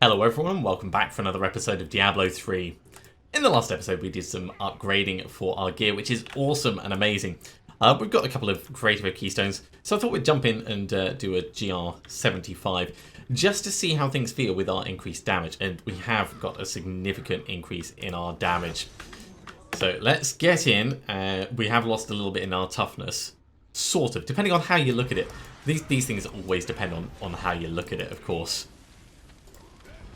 Hello everyone, welcome back for another episode of Diablo 3. In the last episode we did some upgrading for our gear, which is awesome and amazing. We've got a couple of creative keystones, so I thought we'd jump in and do a GR75 just to see how things feel with our increased damage, and we have got a significant increase in our damage. So let's get in. We have lost a little bit in our toughness, sort of, depending on how you look at it. These things always depend on how you look at it, of course.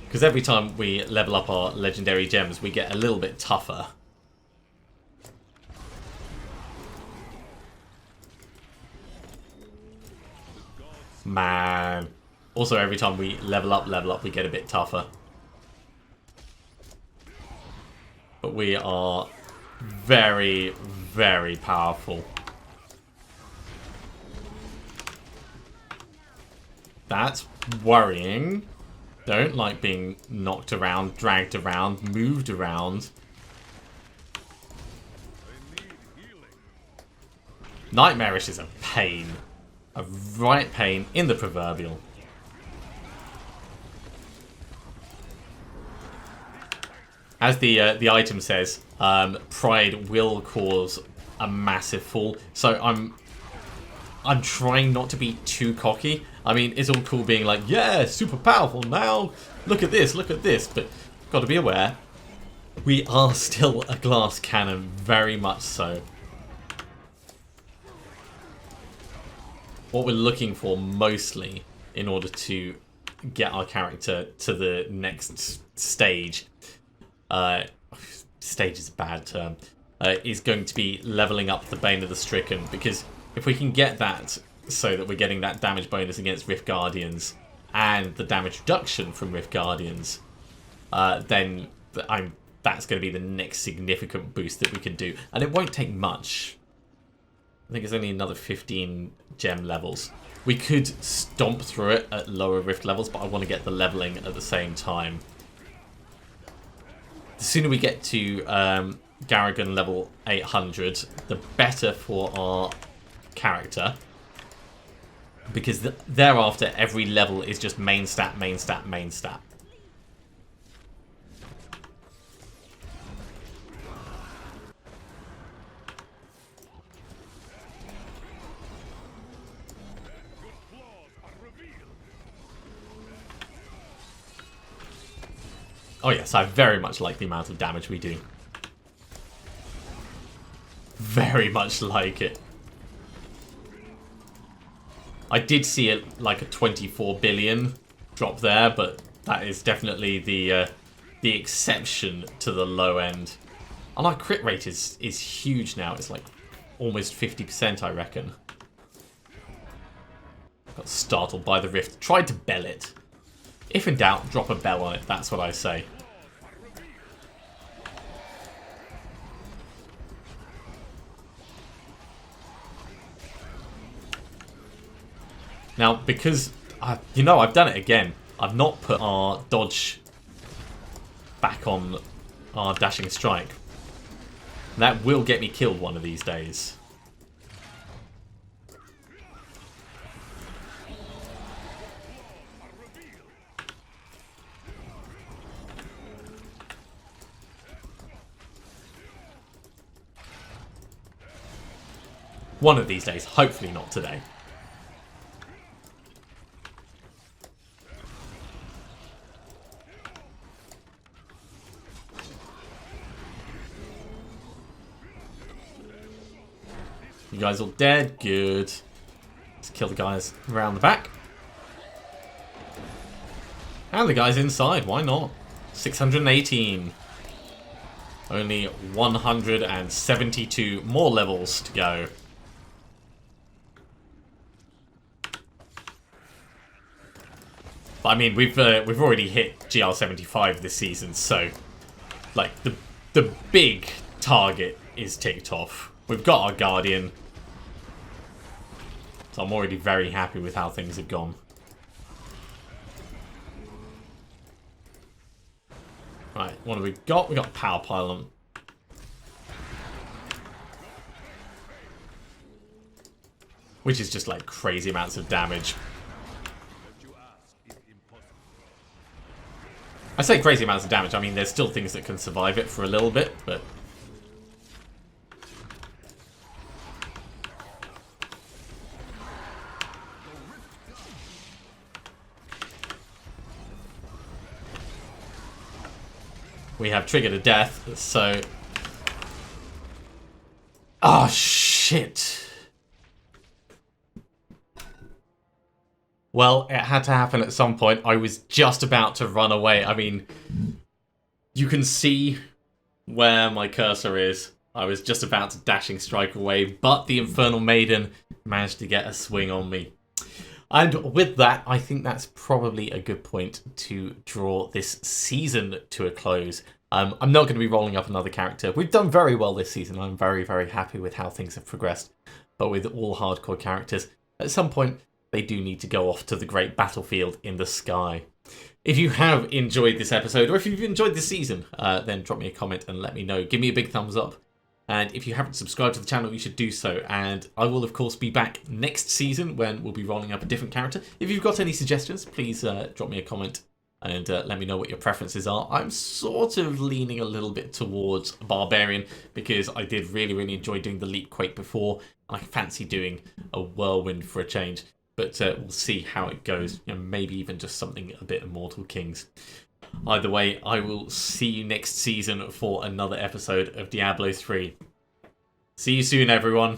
Because every time we level up our legendary gems, we get a little bit tougher. Man. Also, every time we level up, we get a bit tougher. But we are very, very powerful. That's worrying. Don't like being knocked around, dragged around, moved around. Nightmarish is a pain. A right pain in the proverbial. As the item says, pride will cause a massive fall. So I'm trying not to be too cocky. I mean, it's all cool being like, yeah, super powerful now. Look at this, but got to be aware. We are still a glass cannon, very much so. What we're looking for mostly in order to get our character to the next stage, stage is a bad term, is going to be leveling up the Bane of the Stricken, because if we can get that so that we're getting that damage bonus against Rift Guardians and the damage reduction from Rift Guardians, then that's going to be the next significant boost that we can do. And it won't take much. I think it's only another 15 gem levels. We could stomp through it at lower Rift levels, but I want to get the leveling at the same time. The sooner we get to Garrigan level 800, the better for our character, because thereafter every level is just main stat, main stat, main stat. Oh yes, I very much like the amount of damage we do. Very much like it. I did see it like a 24 billion drop there, but that is definitely the exception to the low end. And our crit rate is huge now. It's like almost 50%, I reckon. Got startled by the rift. Tried to bell it. If in doubt, drop a bell on it. That's what I say. Now, because, you know, I've done it again. I've not put our dodge back on our dashing strike. That will get me killed one of these days. One of these days, hopefully not today. You guys all dead? Good. Let's kill the guys around the back. And the guys inside, why not? 618. Only 172 more levels to go. But I mean, we've already hit GR75 this season, so like the big target is ticked off. We've got our Guardian. So I'm already very happy with how things have gone. Right, what have we got? We got Power Pylon. Which is just like crazy amounts of damage. I say crazy amounts of damage. I mean, there's still things that can survive it for a little bit, but... We have triggered a death, so... Oh, shit. Well, it had to happen at some point. I was just about to run away. I mean, you can see where my cursor is. I was just about to dashing strike away, but the Infernal Maiden managed to get a swing on me. And with that, I think that's probably a good point to draw this season to a close. I'm not going to be rolling up another character. We've done very well this season. I'm very, very happy with how things have progressed. But with all hardcore characters, at some point, they do need to go off to the great battlefield in the sky. If you have enjoyed this episode, or if you've enjoyed this season, then drop me a comment and let me know. Give me a big thumbs up. And if you haven't subscribed to the channel, you should do so. And I will, of course, be back next season when we'll be rolling up a different character. If you've got any suggestions, please drop me a comment and let me know what your preferences are. I'm sort of leaning a little bit towards Barbarian because I did really, really enjoy doing the Leap Quake before. And I fancy doing a Whirlwind for a change. But we'll see how it goes. You know, maybe even just something a bit Immortal Kings. Either way, I will see you next season for another episode of Diablo 3. See you soon, everyone.